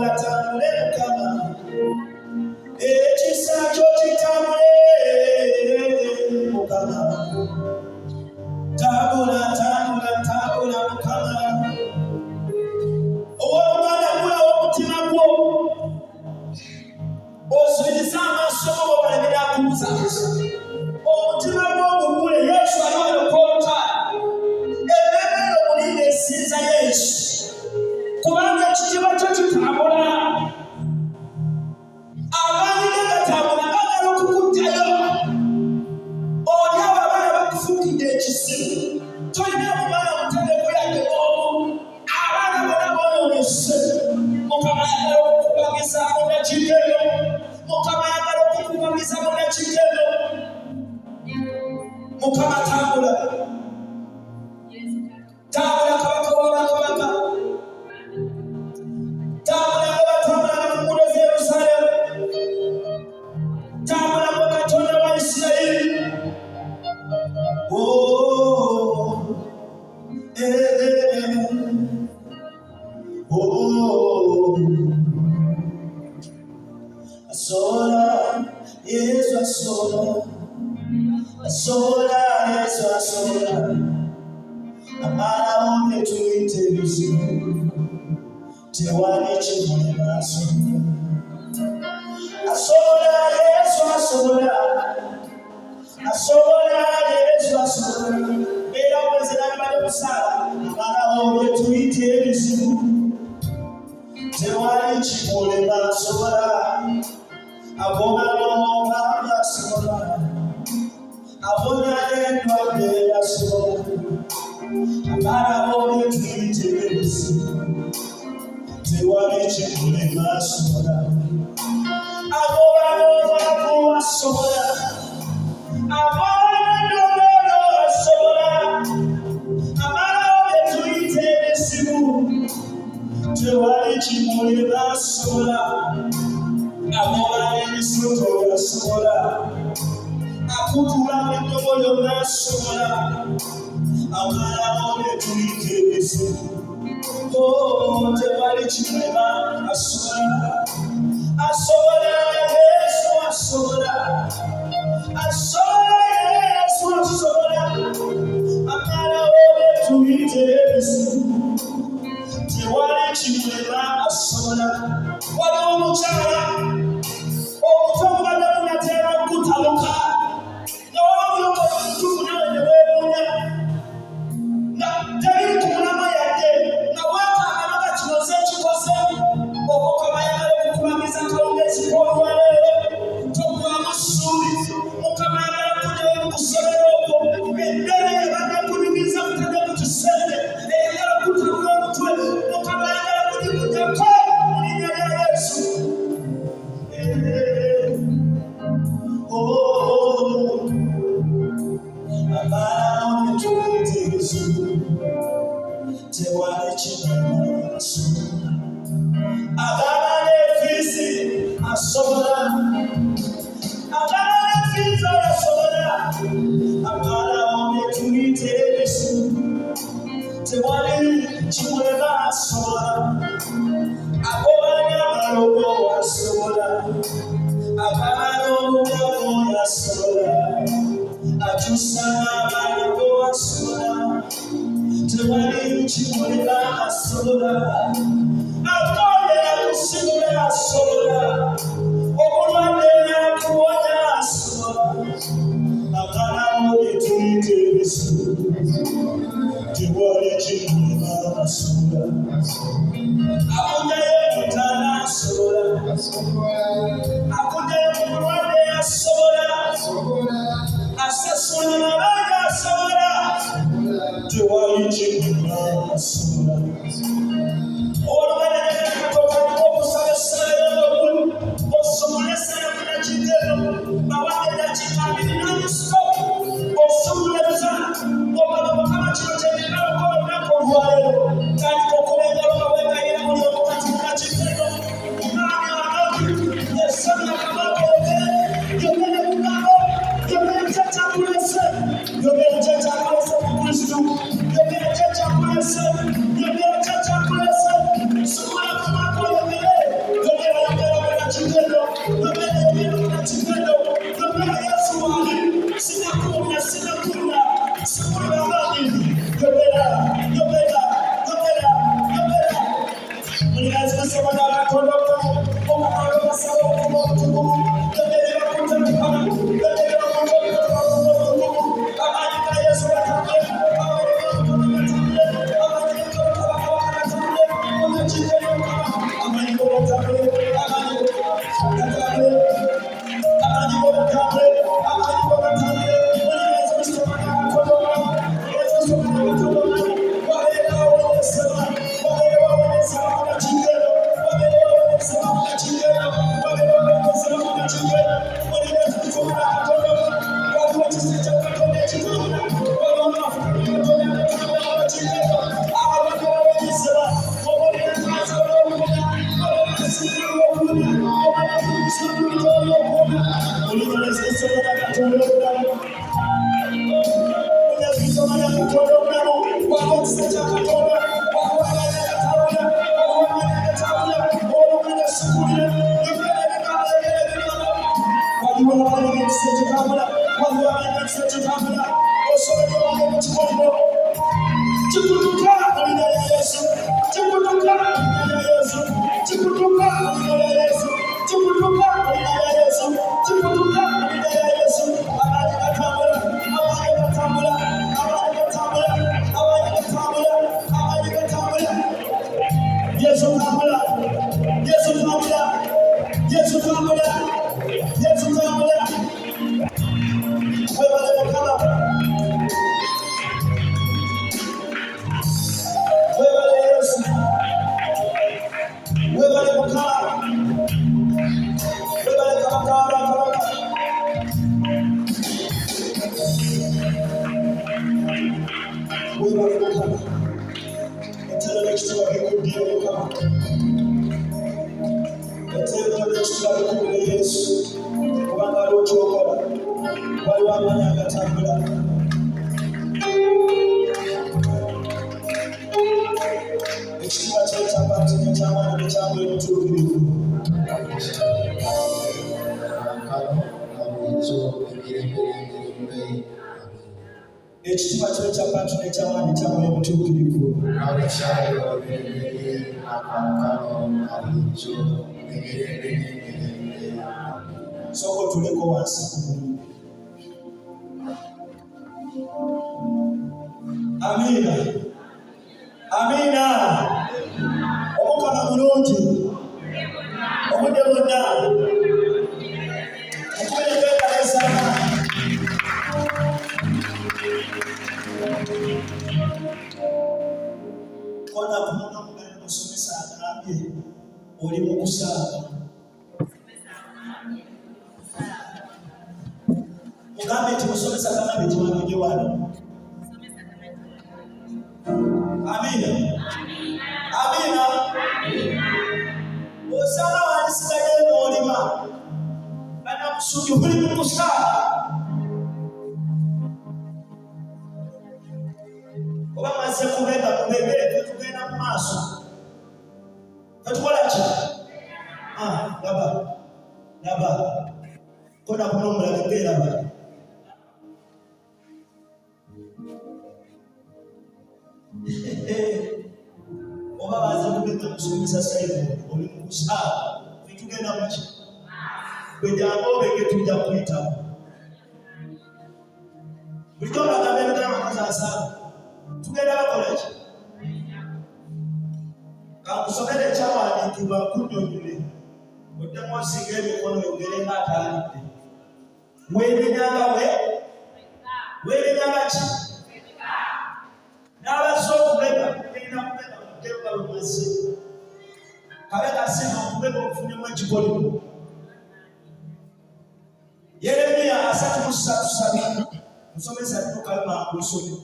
gatambule Mukama ekisa kyo kitambule Mukama tambula Mukama ow'omwana gwe ow'omutima gwo osubiriza amaaso go balabira akubuza omutima gw'ogugule Yesu aliyolokota ebbembe omulinda essinza Yesu kubanga ekizibu kyo kitambula abaani gatambula bagala okukuttayo oli abo abaana bakufuukidde ekisibu tolina omwana mutegeku yadde omu abaana bona bonoonese Mukama ayagala okukubagiza mu dakiika eno Mukama ayagala okukubagiza mu dakiika eno Mukama tambula kabaka w'abakabaka tambula mu nguudo z'e Yerusalemu tambula mu Katonda wa Isirayiri asobola Yesu asobola amalawo bye tuyita ebizibu tewali kimulema asobola Yesu asobola era wezera bali kusala amalawo bye tuyita ebizibu tewali kimulema asobola aboganoga asobola abonyanendwadde asobola amalawo bye tuyita ebizibu tewali kimulema asobola aboganoga asobola abonyanendwadde asobola amalawo bye tuyita ebizibu tewali kimulema asobola amola n'emisoto asobola akutula n'eddobo lyonna asobola amalawo bye tuyita ebizibu tewali kimulema asobola Yesu asobola amalawo bye tuyita ebizibu tewali kimulema asobola waliwo omukyala omuto obadde gunateera okutaluka nga wabuloko omutufu nawe ne weewuunya nga tebiri ku mulama yadde nga weetaagana nga kinoze ekikoze okukoma yagala okukubagiza kalongezi k'olwaleero togwamu ssuubi Mukama yagala kujjayo mukusobera okwo eddere ebadde kunyumiza kutadde ku kisenge eyagala okutabula omutwe Mukama yagala kugikuddako mu linnya lya Yesu amalawo bye tuyita ebizibu tewali kimulema asobola agaba n'efiisi asobola amalawo bye tuyita ebizibu tewali kimulema asobola agobanya amalogo asobola agabana omugago asobola akyusa n'abaana go asobola tewali kimulema asobola akongera kusimula asobola omulwadde n'akuwonya asobola amalawo bye tuyita ebizibu tewali kimulema asobola akunjayo omutaana asobola akunjayo omulwadde asobola asasula amabanga asobola tewali kimulema asobola oluganda nekatokaliko okusaba essala y'obukulu osomole essala munakigero bawadde dakiika 2 non-stop osomoleza omala Mukama kino kyendina okukola olunaku olwaleero tandika okuba engalo nga weegayira buli omu kati munakigero omwami ono esaba Ekitiibwa kyo ky'abantu n'eky'amaanyi kyabwe obutuukirivu. Sooka otuleko wansi ku ggulu. Amiina. Amiina. Omukama mulungi. Obudde bwonna. Okuberekereza kona kumuna mugani musomesa agambye oli mu kusaaga. Mugambe nti musomesa agambye kiwanonye wano. Amiina. Amiina. Osanga wandisigaye n'olima banamusuubi oli mu kusaaga. Oba maze kubega mubegere tetugenda mu maaso. Tetukola ki? Laba. Kona kuno omulage geeraba. Oba baze kubega musomesa sayiko oli mu kusaaga. Tetugenda mu ki? Bwe gyamba obege tujja kuyitamu. Bulijjo bagambe ebigamba muzasaaga. Tugenda bakola ki? Kakusomera ekyawandiikibwa kunnyonnyole. Oddemu osinga emikono yogere ng'ataalidde. Weerenyanga ki? N'abazze okubega tulina kubega muteruka lumaze. Kabega asinga okubega okufunemu ekikolimo. Yeremiya 3:3 musomesa tukayo mangu nsome.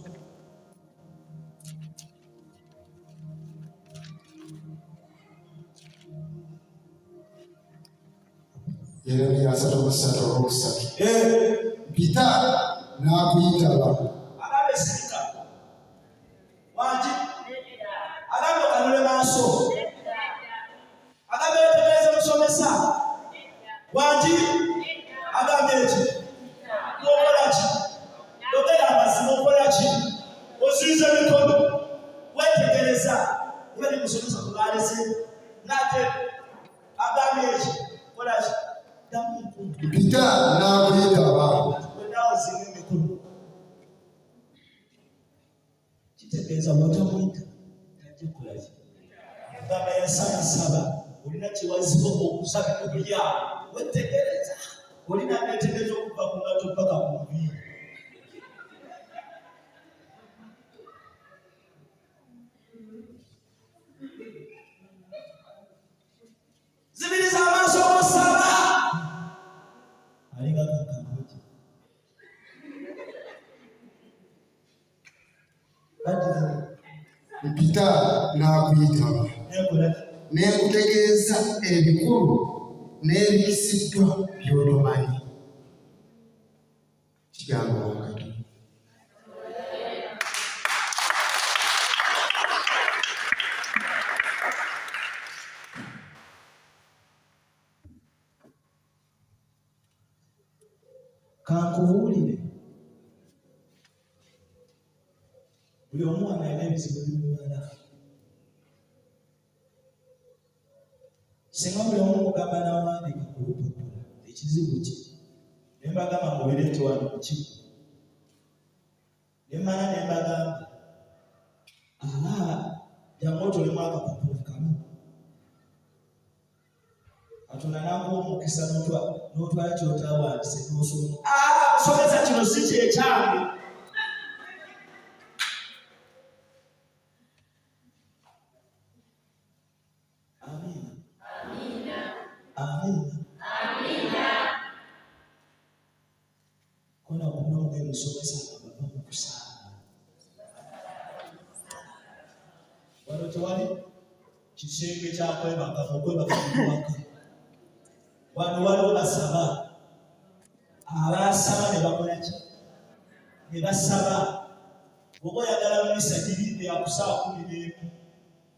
Yeremiya 3:3. Mpita n'akuyitaba. Agabe sirika. Wangi. Agabe kanule maaso. Agabe tegeeza musomesa. Wangi. Agabe eki. Okola ki? Yogera amazima okola ki? Osuuza emikono. Weetegereza. Oba ne musomesa kubalese. N'ate mpita n'akuyitaba. Wenawazinga emikono kitegeeza bw'otamuyita tajja kulaki gamba yasaasaba olina kiwazibu okusaba okulya wetegereza olina netegereza okuva ku ngato paka ku nviiri zibiriza amaaso okusaba alinga kakambuki mpita n'akuyitaba n'ekutegeeza ebikulu n'ebiyisiddwa by'otomanyi. Kigambo wakati kankubuulire buli omwana alina ebizibu bimubala singa buli omu mugamba n'awandiika ku lupapula ekizibu kye ne mbagamba mubireete wano ku kigo ne mmala ne mbagamba jangu otolemu akapapula kamu Katonda n'akuwa omukisa n'otwala ky'otawandiise n'osoma kusomesa kino si kyekyange kona kunoge musomesa baba mukusanga wano tewali kisenge kyakwebaka mukwebaka muwaka wano waliwo basaba abasaba ne bakola ki ne basaba oba oyagala mumisa girinde ya ku ssaawa 11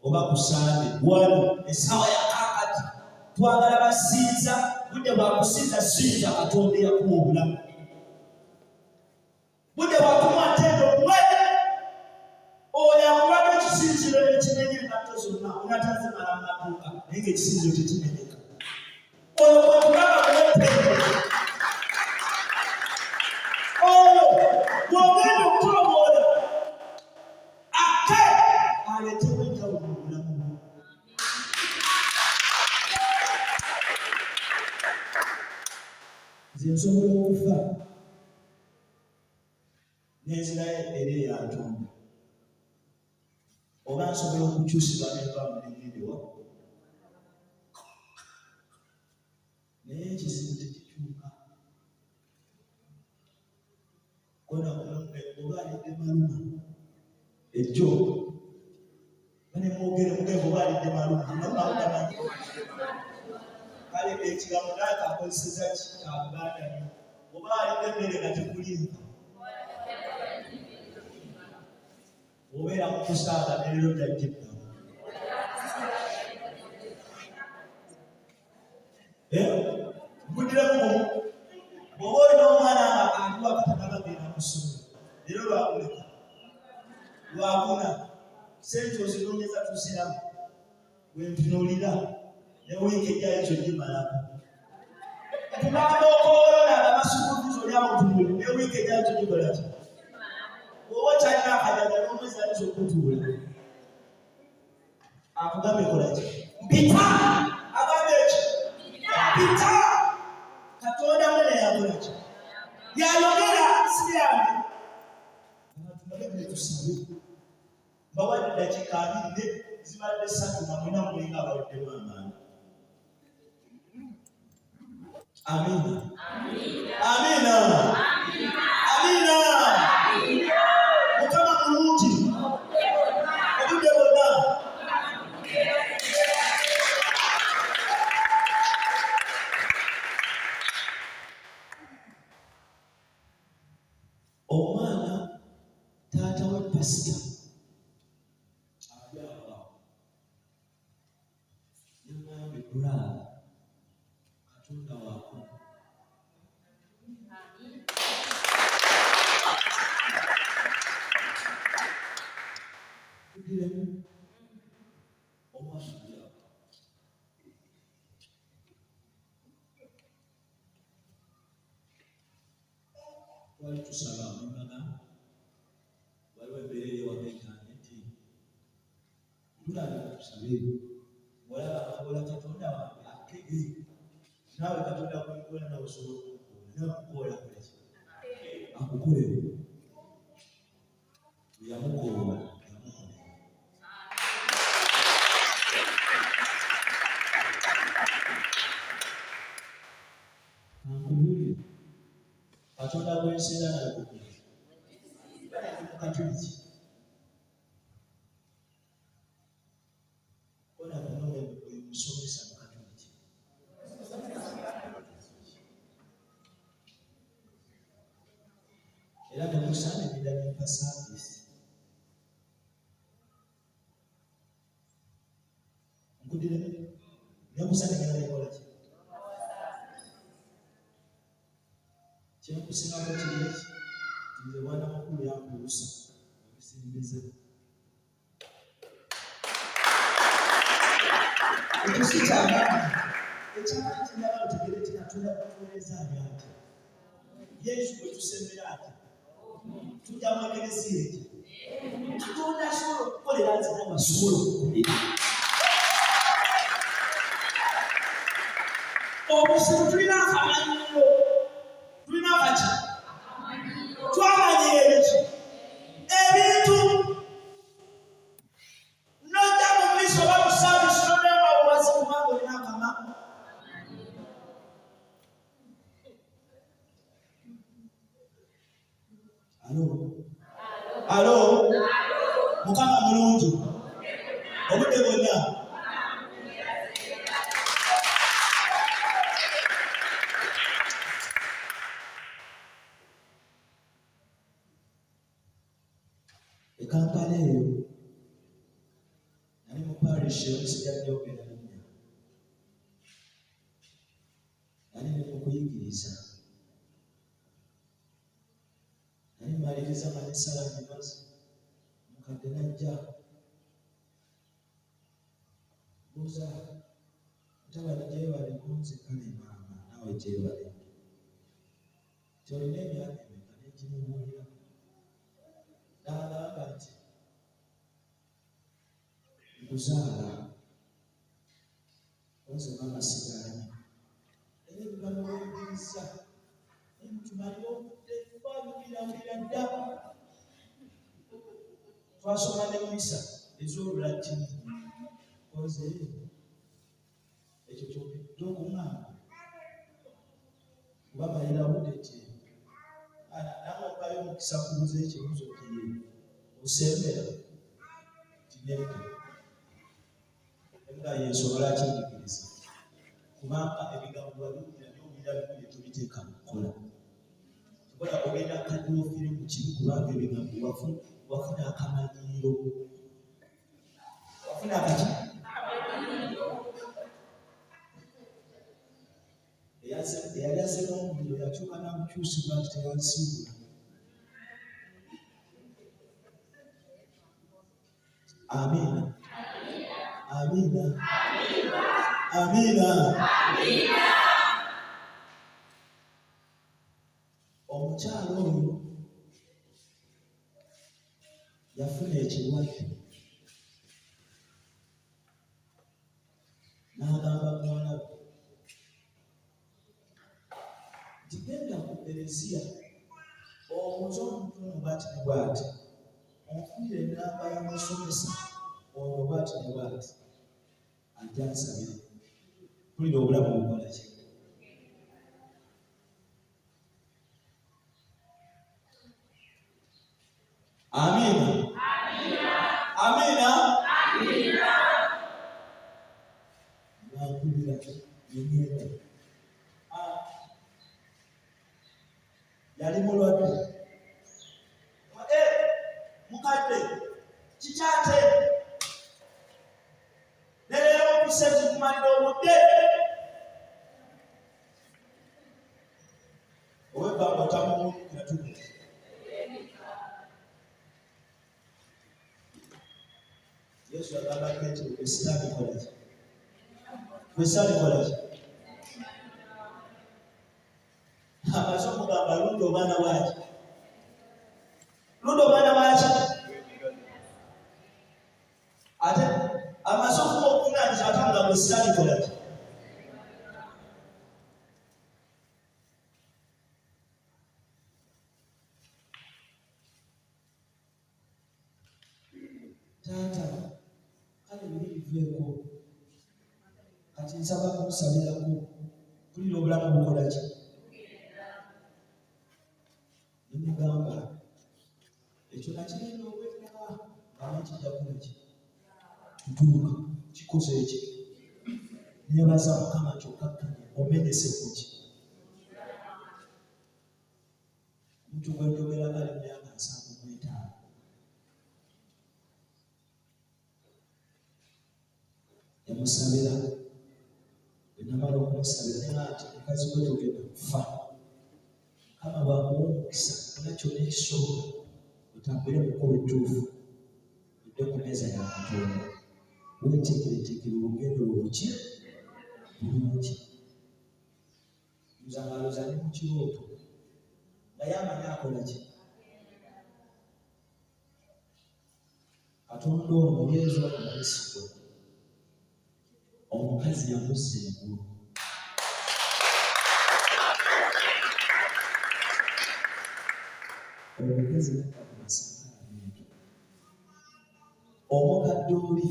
oba ku Sande wano essaawa ya kakati twagala basinza budde bwakusinza sinza Katonda eyakuwa obulamu budde bwakumwatenda okuwe oyo akuwadde ekisinziro ekimenye engatto zonna onatazimala amaduuka naye ng'ekisinziro tekimenyeka oyo bwekulaba bwetende oyo bwogenda okutoboola ate aleetewo enjawulo mu bulamu bwo nze nsobola okufa n'enzirayo eri eyantonda oba nsobola okukyusibwa n'enva mu negendewa naye ekizibu tekikyuka kona kulonge oba alidde maluma ejjo bane mwogere mugembe oba alidde maluma maluma kale ekiramu naakakozeseza kikaganda oba alidde mmere nga tekulimba obeera mu kusaaga nerero jajjiddamu mbudiremu bw'oba olina omwana nga aliwo akatanabagenda mu ssomero leero lwakuleka lwakuna sente ozinoonyeza tuziramu wentunuulira ne wiiki ejjayo ekyo gimalamu tugamba okoolona nga basukubiza oli amutunuli ne wiiki ejjayo ekyo gikola ki oba kyalina akajaga n'omwezi aliza okutuula akugambe kola ki mpita agambe eki mpita Katonda mwene yakola ki yayogera si yange abatumale tusabe bawadde dakika 2 zibadde 3 nga mwena mulinga abaweddemu amaanyi amina amina amina mukama mulungi obudde bwonna omwana taata we pasita abyaba yamwambye kulaba Katonda waako twali tusaba amagana waliwo embeera ewakekanye nti tulabika tusabe walaba akakola Katonda wange akege naawe Katonda kwikola nawe osobola okukola kuleki akukolere yamukola Katonda gw'ensi naye kukola Katoliki ona kunowe musomesa mu Katoliki era nemusaanirira nempa saavisi nkudire nemusaanirira nekolaki kyenkusingako kiri eki nze mwana mukulu yankulusa okusimbiza ekisikyagamba ekyamaani kinaba lutegere ti Katonda kutuweereza abyati Yesu bwe tusembera ati tujja mu ekelesiya eki Katonda asobola okukolera nze nawe asobola okukolera obusibu tulina akamanyiro tulina baki twamanya ebiki ebintu nojja mu miso bamusaabisi todema obuwazi kubanga olina akama alo Mukama mulungi obudde bwonna Kampala eyo nali mu parish ey'omusigadde ogenda linnya nali ne mukuyigiriza nali maliriza manisala mibazi mukadde najja buuza mutabani gyebale kunze kale maama naawe gyebale kyolina emyaka emeka negimubuulira n'agamba nti nkuzaala oze maama sigaanyi era ebigambo byeyigiriza tumalire obudde twabibirabira dda twasoma ne misa ez'olulatini oze ekyo kyopidde okuŋŋamba kubamalira budde ti namumpayo omukisa kubuuza ekibuuzo kiye osembera tinedda nga yensobola kinjigiriza kubanga ebigambo babiwulira byowulira bikuli tubiteeka mu kukola tukola ogenda kadde ofire mu kibi kubanga ebigambo wafuna akamanyiiro wafuna akaki eyali azze n'omuliro yakyuka namukyusibwa nti teyansiibula amiina amiina amiina omukyalo oyo yafuna ekirwadde n'agamba mwana we nti genda ku Eklesiya omuze omutumu bwati ne bwati onfunire enamba y'omusomesa ono bwati ne bwati ajja nsabire tulina obulamu bukola ki amiina amiina nakulira yengenda yali mulwadde mukadde kikyate neleero opise zikumalira obudde owebbanga otamuwulira tuge Yesu agamba nti kwesirabikola ki kwesirabikola ki amaze okugamba lundi obaana bwaki luno mwana waki ate amasomo okunaanyiza ate nga bwe sitandikola ki taata kale biri biveeko kati nsaba kumusabirako bulira obulamu bukola ki nemugamba ekyo nakirina obwedda nga kijja kuba ki tutuuka kikoze eki nebaza mukama kyokakkanya omenyese kuki omuntu gwenjogera kale myaka 75 yamusabira enamala okumusabira naye ati mukazi we togenda kufa mukama bwakuwa omukisa ona kyonna ekisobola otambule mukola ettuufu odde ku mmeeza ya Katonda weteekereteekere olugendo lwoki bulungi muzangaloza ne mu kirooto naye amanyi akola ki Katonda ono yeezo omulisikwe omukazi yamuzza engulu omukazi nakakumasanga bintu omukadde oli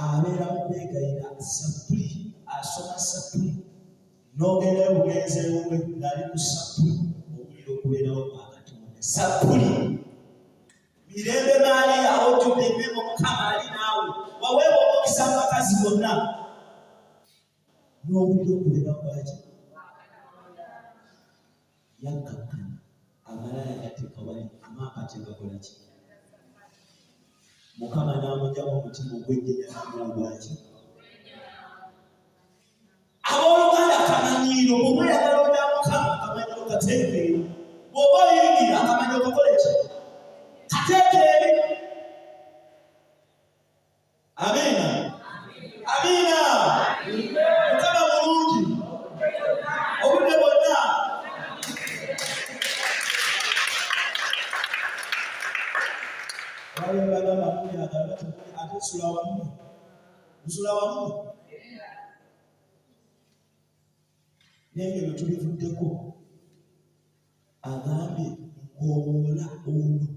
abeera mu kwegayira sapuli asoma sapuli n'ogenda bugenze ewe ng'ali ku sapuli obulira okubeerawo kwa Katonda sapuli mirembe maaliya ojjudde emirimu Mukama ali naawe waweebwa omukisa mu bakazi bonna n'obulira okubeera kwaki yakkakkana amalaya gateeka wali amaapa tegakola ki Mukama n'amugyamu omutima ogwejjenya n'amulwaki abooluganda akamanyiiro bw'oba oyagala olya Mukama akamanyiiro kateeke eri bw'oba oyingira akamanyiiro kakole ki kateeke eri amiina amiina Mukama mulungi obudde bwonna bagamba kuyagala ate nsula wamu nsula wamu n'ebyo tubivuddeko agambye nkoola ono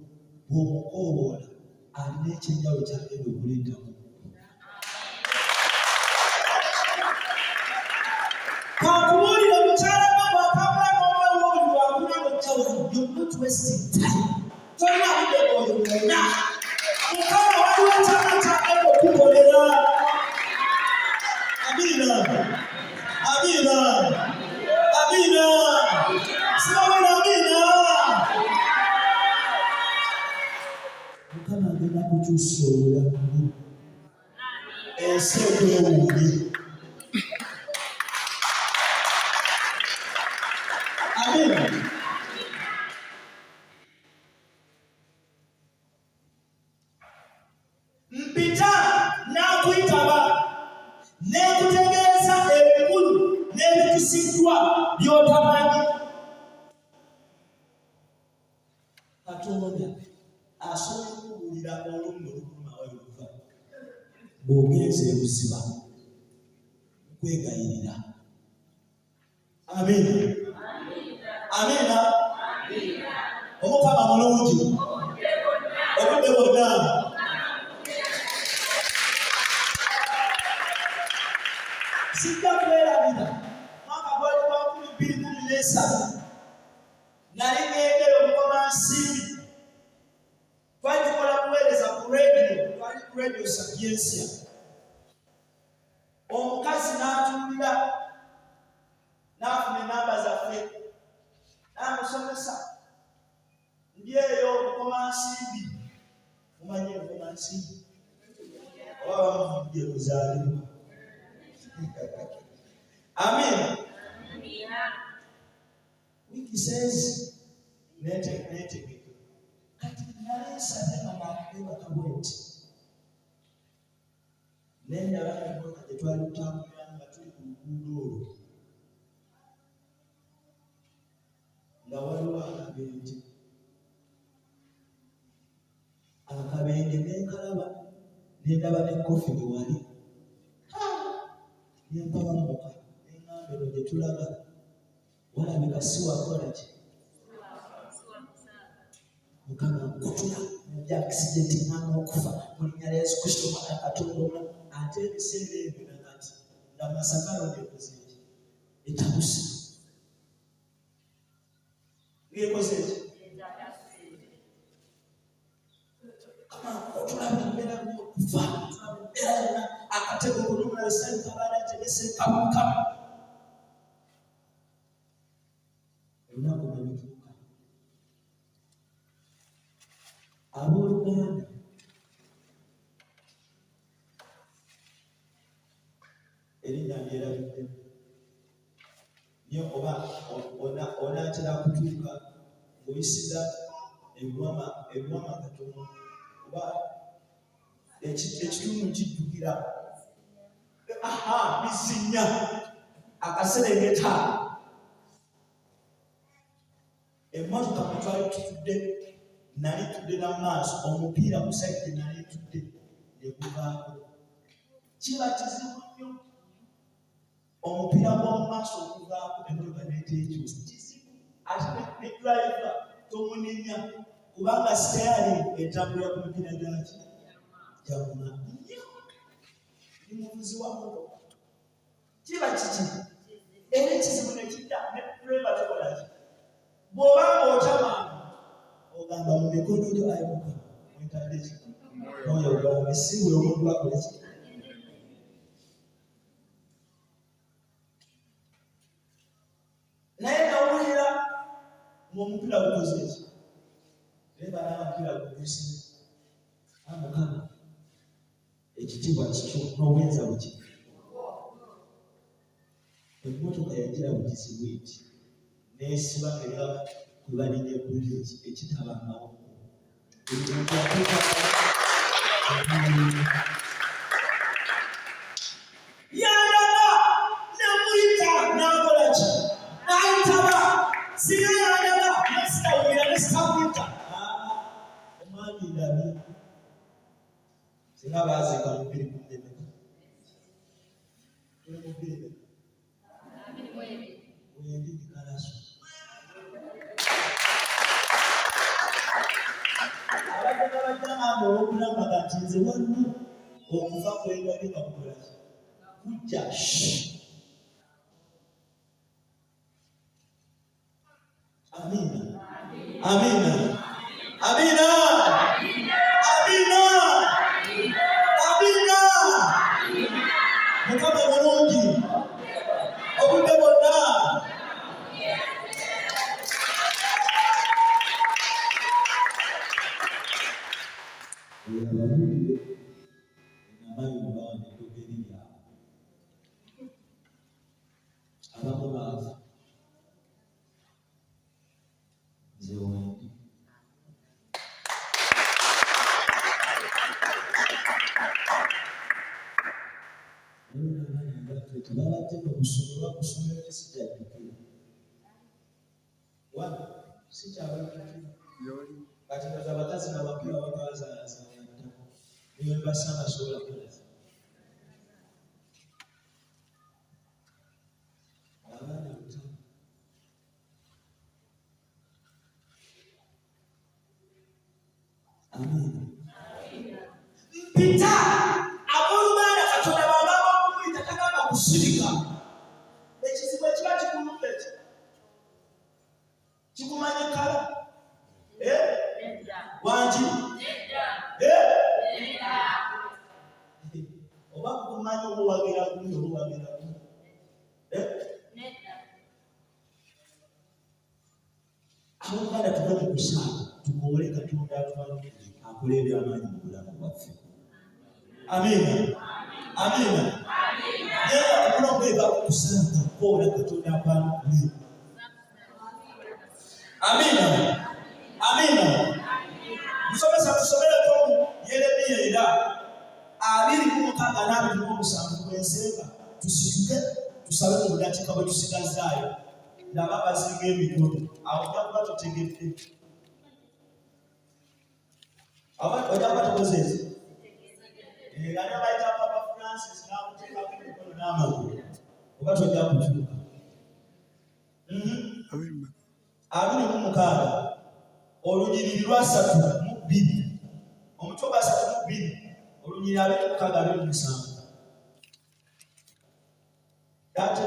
bw'omukoola alina ekyenjalo kyagenda okuleetamu kakubuulira mukyala nga bw'akabula n'omwewoli wakuna mujjawa you're not wasting time tolina budde bw'oyo bwonna Mukama waliwo ekyama kyagenda okukolera amiina amiina amiina sibabona amiina Mukama agenda kukyusa obulamu ensi ekwewuunye amiina mpita n'akuyitaba n'ekutegeeza ebikulu n'ebikisiddwa by'otamanyi Katonda asobola okubuulira olumbe oluluma weluva bw'ogenza ebuziba kwegayirira amiina amiina Omukama mulungi obudde bwonna sijja kwerabira mwaka gwali gwa 2013 nali ngendera obukomansimbi twali tukola kuweereza ku radio twali ku radio Sapiensia omukazi n'atuulira n'afuna enamba zaffe n'amusomesa ndi eyo obukomansimbi mumanyi obukomansimbi oba bamuvudde kuzaalibwa amiina wiki sezi netegeka kati naleesate nga nakubeebaka bwenti nendaba emmotoka gye twali tutambulira nga tuli ku luguudo olwo nga waliwo akabenje Nendaba ne kofi wali nempawamuka neŋŋamba eno gye tulaga walabika si wakola ki Mukama nkutula mu bya akisidenti ŋŋamba okufa mu linnya lya Yesu Kristo Mwana Katonda omulamu. Ate ebiseera ebyo nakati nga Masakalo ng'ekoze eki etabuse ng'ekoze eki otulaba embeera okufa embeera yonna akatego kulumula esanyuka abaana ategese kamukamu olunaku lwe lutuuka. Abooluganda erinnya lyerabiddemu nyo oba onaatera kutuuka ng'oyisiza ebiwama katono oba ekitundu kijjukira bizinnya akaserengeta emmotoka mwe twali tutudde nali tudde n'amaaso omupiira musajja nali tudde ne guvaako. Kiba kizibu nnyo omupiira gw'omu maaso okuvaako emmotoka n'eteekyusa kizibu ate ne driver tomunenya kubanga sitayali etambulira ku mipiira gyaki gyamuna nnyo ni muvuzi wa motoka. Kiba kizibu era ekizibu ne kidda ne driver tokolaki bw'obanga otamanga ogamba mu mikono gyo ayimuka mwetadde ki oyo ogambe si buli omuntu akole ki. Naye nawulira ng'omupiira gukoze eki naye bana omupiira guguse Mukama ekitiibwa kikyo n'obwenza buki. Emmotoka yagira bukizibu eti neesiba ng'era kwe balinnya eggulu ekitabangawo ebintu atuuka yandaga namuyita n'akola ki n'ayitaba singa yandaga nasitawulira nesitakwita omwami ndabi singa baazika mubiri kunemeka mubiri wendini kalaso abadde n'abajjanga olw'okulamaga nti nze waliwo okuva kwendabye kakukola ki kujja amina amina amina amina amina. Mukama mulungi obudde bwonna. Abawulire ennabayo bawana eddogeri lyabwe abamu baavu nze wendi abaana baffe tebabadde bakusomera kusomera tesikyaddukira wano sikyabaddukira kati kaza abakazi n'abapiira batwazaalazaala niyo mbasanga asobola kulaza abaana butamu. Amina. Mpita abooluganda Katonda bw'agamba okumuyita tagamba kusirika. Ekizibu ekiba kikulumba eki kikumanya kala wangi oba kukumanya obuwagira gundi obuwagira gundi abooluganda tubali kusaaga tukoole Katonda atwalire akole ebyamaanyi mu bulamu bwaffe. Amina amina. Naye akula okwega kusaaga koola Katonda atwalire. Amina amina. Musomesa tusomereko Yeremiya era 26:7 bwensemba tusituke tusabe mu budakiika bwe tusigazaayo ndaba bazinga emikono awo ojja kuba totegedde ojja kuba tokoze eki Era bayita Papa Francis n'amuteekako emikono n'amagulu oba tojja kukyuka. 26 olunyiriri lwa 3:2 omutwe gwa 3:2 olunyiriri 26:27 Data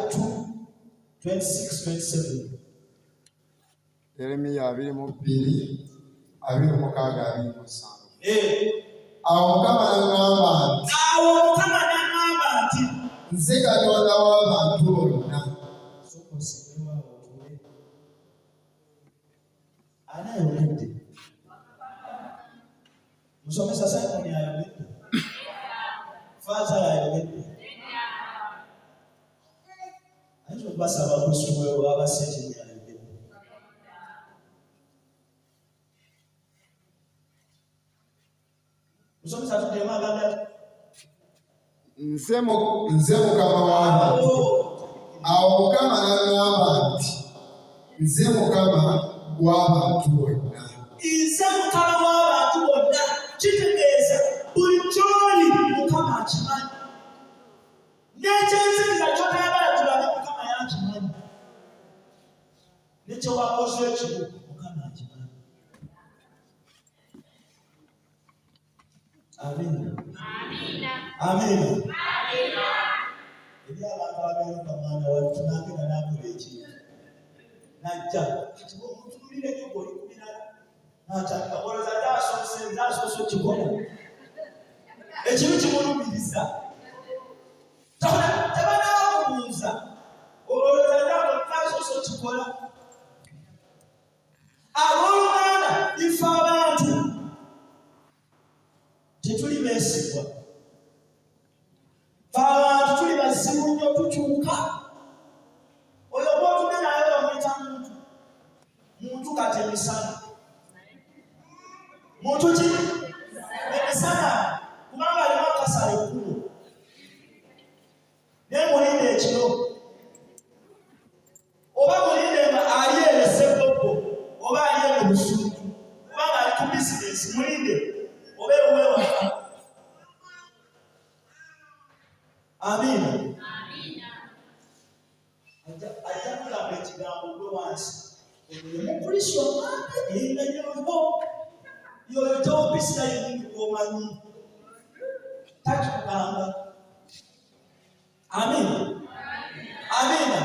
2:26-27 Yeremiya 22:26-27. Awo Mukama n'aŋŋamba nti nze Katonda w'abantu bonna. Anayogedde musomesa Simoni ayogedde, Fazala ayogedde. Ayinza okubasaba kusuwewo abasente mwe ayogedde. Musomesa tuddemu agamba nze Mukama w'abantu. Awo Mukama n'aŋŋamba nti nze Mukama w'abantu bonna. Nze Mukama w'abantu bonna. Kitegeeza buli ky'oli Mukama akimanyi. N'ekyenzikiriza ky'otayagala tulabe Mukama y'akimanyi. N'ekyewakoze ekibi Mukama akimanyi. Amina. Amina. Eri abantu abeeruka mwana wattu n'agenda n'akola ekibi. Najja kati omutunulire nnyo bw'oli ku birala n'atandika olowooza asoose okikola. Ekibi kimulumiriza. Tebanaamubuuza olowooza asoose okikola. Abooluganda ife abantu tetuli beesigwa. Fe abantu tuli bazibu nnyo tukyuka. Oyo gw'otume naye omuyita muntu kati emisana. Muntu ki? Emisana kubanga alimu akasala ekkubo. Naye mulinde ekiro. Oba mulinde nga ali eresebbobo oba ali ebusungu kubanga ali ku bizinesi mulinde oba eweewaka. Amina. Ajja kulamba ekigambo gwe wansi. Omukristo yenna nyoyo yoyo tobisa yennyini gw'omanyi takikugamba. Amina. Amina.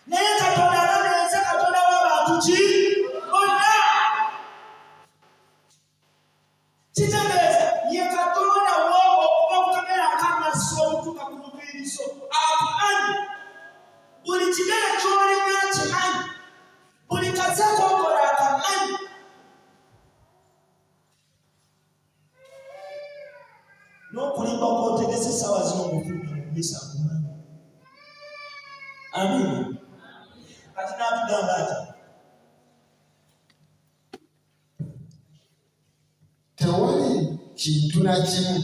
Naye Katonda alonze Katonda w'abantu ki? Bonna. Kitegeeza ye Katonda w'obo okuba ku kamera akamasa omutuka ku mubiriso akumanyi. Buli kigere ky'olina akimanyi. Buli kaze k'okola akamanyi. N'okulimba kw'otegese essaawa zino ng'okulumya mu mmisa akumanyi. Amina. Kati n'atugamba ati tewali kintu na kimu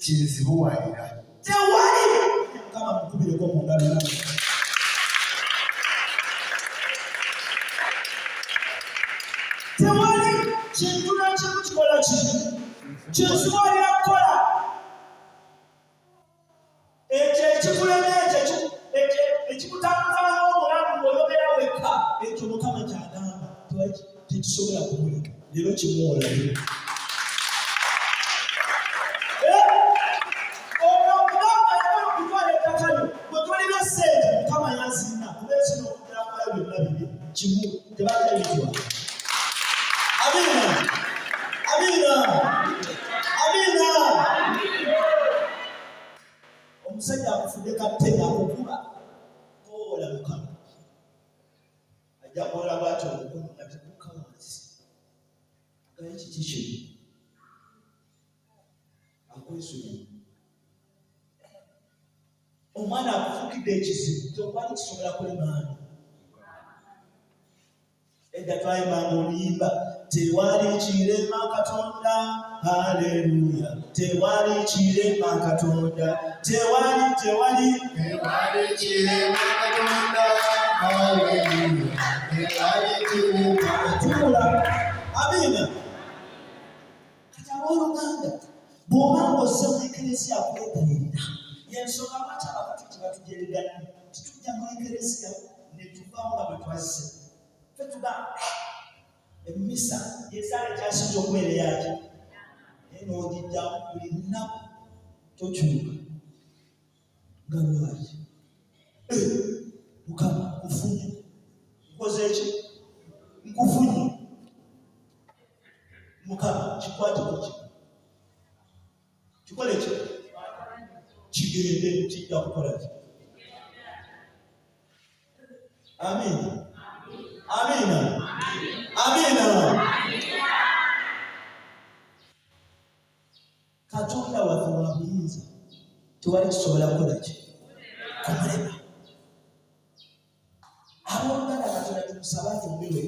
kinzibuwalira. Tewali. Mukama mukubireko mu ngalo yange. Tewali kintu na kimu kikola kibi kinzibuwalira kukola. Ekyo ekikulema ekikutambuza ng'omulamu ng'oyogera wekka ekyo Mukama ky'agamba tekisobola kumuleka. Leero kimuwolayo. Okugamba okutwala ettaka lyo bwe tolina ssente Mukama yazina kubeesi n'okugera kwayo byonna bibi kimu tebajja bitwala. Amina. Amina. Amina. Omusajja akufudde katega akukuba koola Mukama. Ajja kuwola bw'atyo omukono nga tegukka wansi. Gaye kiki kino? Akwesonyiwa. Omwana akufukidde ekizibu tewali kisobola kulemaana. Edda twayimba ng'oluyimba tewali kirema Katonda. Haleluya. Tewali kirema Katonda. Tewali kirema Katonda. Haleluya. Tewali kirema Katonda. Amina. Kati abooluganda bw'oba ozze mu eklezia kwegayiira y'ensonga lwaki abakati tebatugereranya titujja mu eklezia ne tuvaamu nga bwe twazze ffe tugamba emmisa yesaala ekyasinza okubeera eyaki naye n'ogijjamu buli nnaku tokyuka nga lwaki Mukama nkufunye nkoze ki nkufunye Mukama kikwateko ki kikole ki kigende kijja kukola ki amina amina amina Katonda waffe wa buyinza tewali kisobola kukola ki kumulema aboogala Katonda tumusaba tumbewe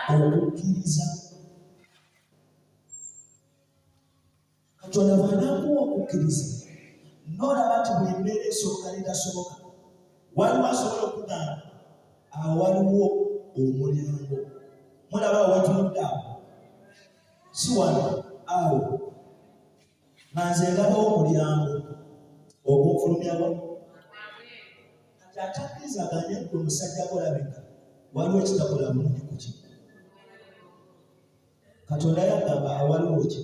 okukkiriza Katonda bw'anaakuwa okukkiriza n'olaba nti buli mbeera esoboka n'etasoboka waliwo asobola okugamba awo waliwo omulyango mulaba watunudde awo si wano awo nga nze ndabawo omulyango ogw'okufulumyawo kati atakkirizaganya nti omusajja golabika waliwo ekitakola bulungi ku ki Katonda yagamba awaliwo ki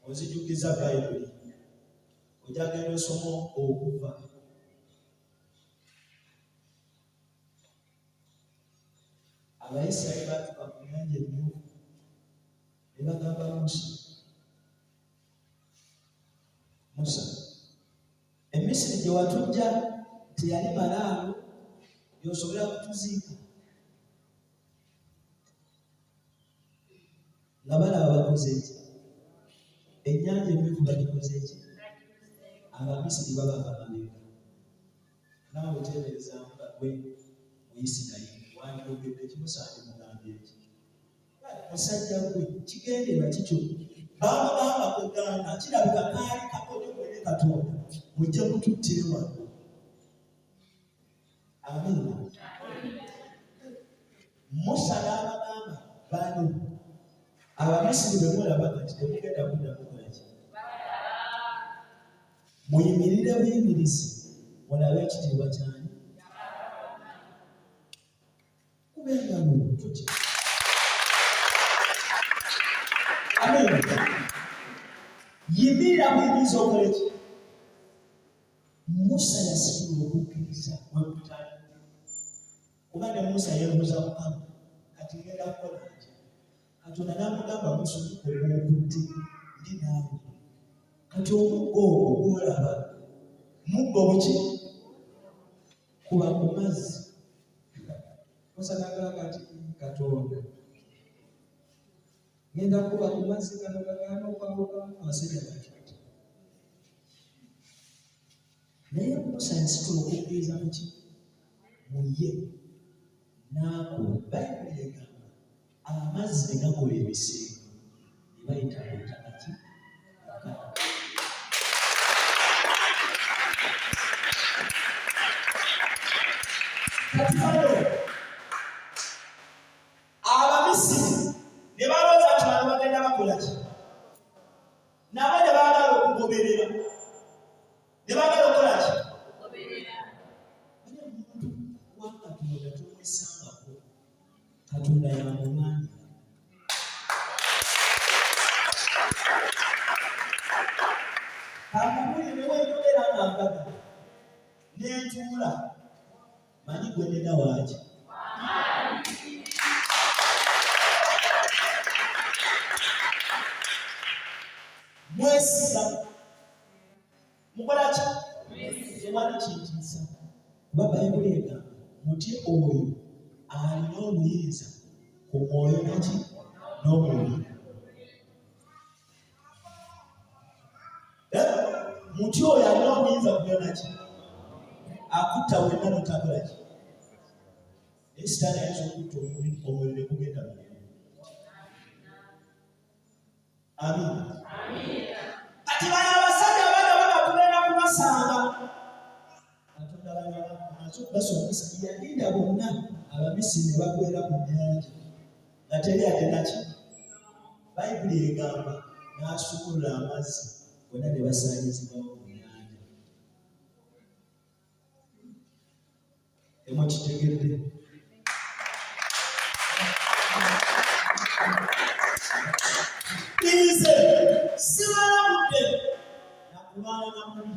ozijukiza Bayibuli ojagenda osoma okuva Abayisirayiri baatuuka ku nnyanja Emyufu ne bagamba Musa Emisiri gye watujja teyali malaalo gy'osobola kutuziika nga balaba bakoze eki ennyanja Emyufu bagikoze eki Abamisiri baba bamabega naawe oteeberezaamu nga gwe Muyisirayiri wandiogedde kimusaanye mugambye eki musajja gwe kigenderwa kikyo bamugamba kuganda kirabika kaali kakojo mwene Katonda mujje mututtire wano amina Musa n'abagamba bano Abamisiri bwe mulaba kati temugenda kuddamu kolaki muyimirire buyimirizi mulabe ekitiibwa kyani kubenga tuti amina yimirira buyimirizi okole ki Musa yasitula okukkiriza wekutali kuba ne Musa yeebuuza Mukama kati ngenda kukola ki Katonda n'amugamba Musa omugudde ndi naawe kati omuggo ogwo gwolaba muggo buki kuba ku mazzi Musa n'agamba nti Katonda ngenda kuba ku mazzi gano gagaana okwawuka abasajja bati naye Musa yasitula okukkiriza muki mu ye n'akola Bayibuli egamba amazzi ne gakola ebiseera ne bayita ettaka ki kati kano Abamisiri ne balowooza nti bano bagenda bakola ki nabo ne baagala okugoberera ne baagala okukola ki wa Katonda tumwesangako Katonda yamumaanyi kakumuli ne wenjogera nga mbaga n'entuula manyi gwe nena waaki mwesiga mukola ki tewali kintiisa kuba Bayibuli egamba muti oyo alina obuyinza ku mwoyo naki n'omubiri muti oyo alina obuyinza kubyona ki akutta wenna notakola ki naye sitaani ayinza okutta omubiri ne kugenda mu amina kati bano abasajja abagaba batugenda kubasanga Katonda banaso basomesa yalinda bonna Abamisiri ne bagwera mu nnyanja nga teri ate naki Bayibuli egamba n'asumulula amazzi bonna ne basaanyizibwawo mu nnyanja. Temukitegedde? Kkirize simala budde nakulwana namuli,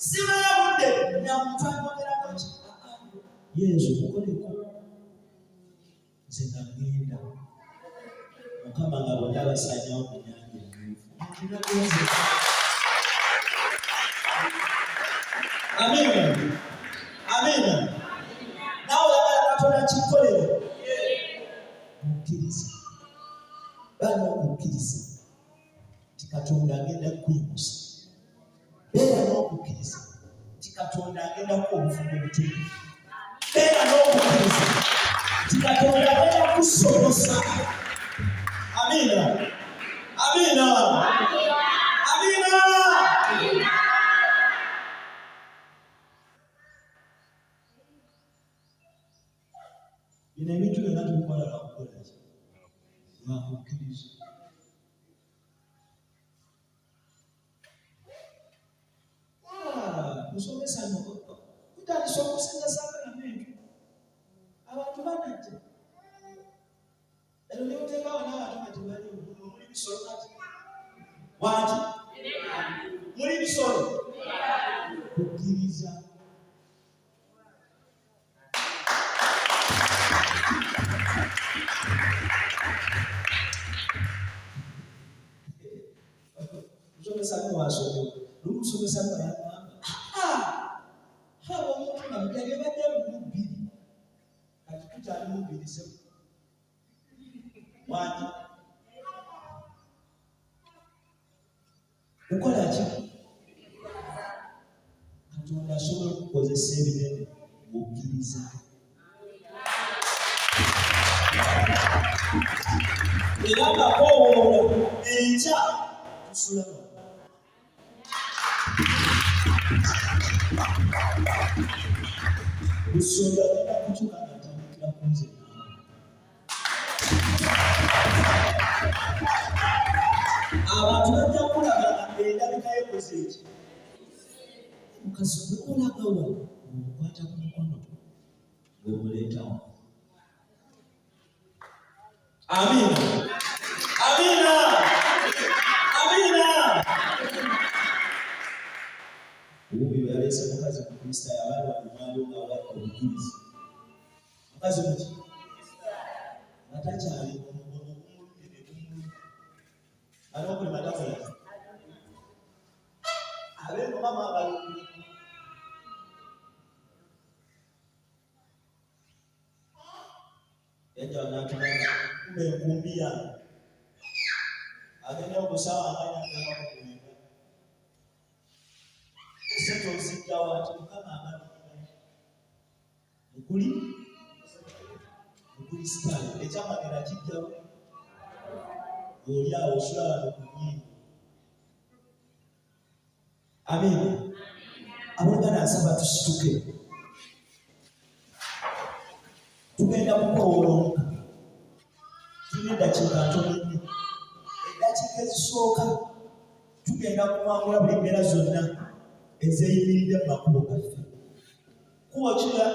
simala budde namuntu ayongerako ki Yesu kukoleko nze nga ngenda Mukama nga bonna basaanyawo mu nnyanja enjuufu. Amina. Amina. Nawe oyagala Katonda kikukolere mukkirize. Bana okukkiriza nti Katonda agenda kukwimusa. Beera n'okukkiriza nti Katonda agenda kukuwa obufumu obutuufu. Beera n'okukkiriza nti Katonda agenda kukusobosa. Amina. Amina. Amina. Bino ebintu byonna tubikola lwakukola ki? Lwakukkiriza. Musomesa kutandisa okusenga sakramenti abantu banajja ero neoteekawo n'abantu nga tebali muli bisolo kati waki muli bisolo kukkiriza. Musomesa wasomera lumusomesa yagamba haba omuntu nga mujage badde lubbiri kati tukyali mubbirize wati kukola ki? Katonda asobola okukozesa ebinene mukkiriza. Era nga koowoola enkya tusulamu. Lusonga agenda kukyuka ng'atandikira ku nze naawe. Abantu bajja kulaga endabika yekoze eki. Mukazi gwe olaga wa ng'omukwata ku mukono ng'omuleetawo. Amina. Amina. Amina. Obubi bwe yaleese mukazi ku Kristo abaana omwalo ng'awa obujulizi. Mukazi muki? Nga takyali omugono gumuludde ne gumuludde. Ali okulima takola. Ab'engoma mw'abalungi. Yajja n'atugamba kumbe enkumbi yange. Agenda okusawanganya agamba kukulinda. Esente ozijja wati Mukama amanyi. Mukuli sitaani ekyamagera kijjawo. Oli awo osula wano ku nnyingo. Amina. Abooluganda nsaba tusituke. Tugenda kukoowolonka. Tulina eddakiika ntono nnyo. Eddakiika ezisooka tugenda kumwangula buli mbeera zonna ezeyimiridde mu makubo gaffe. Kuba kira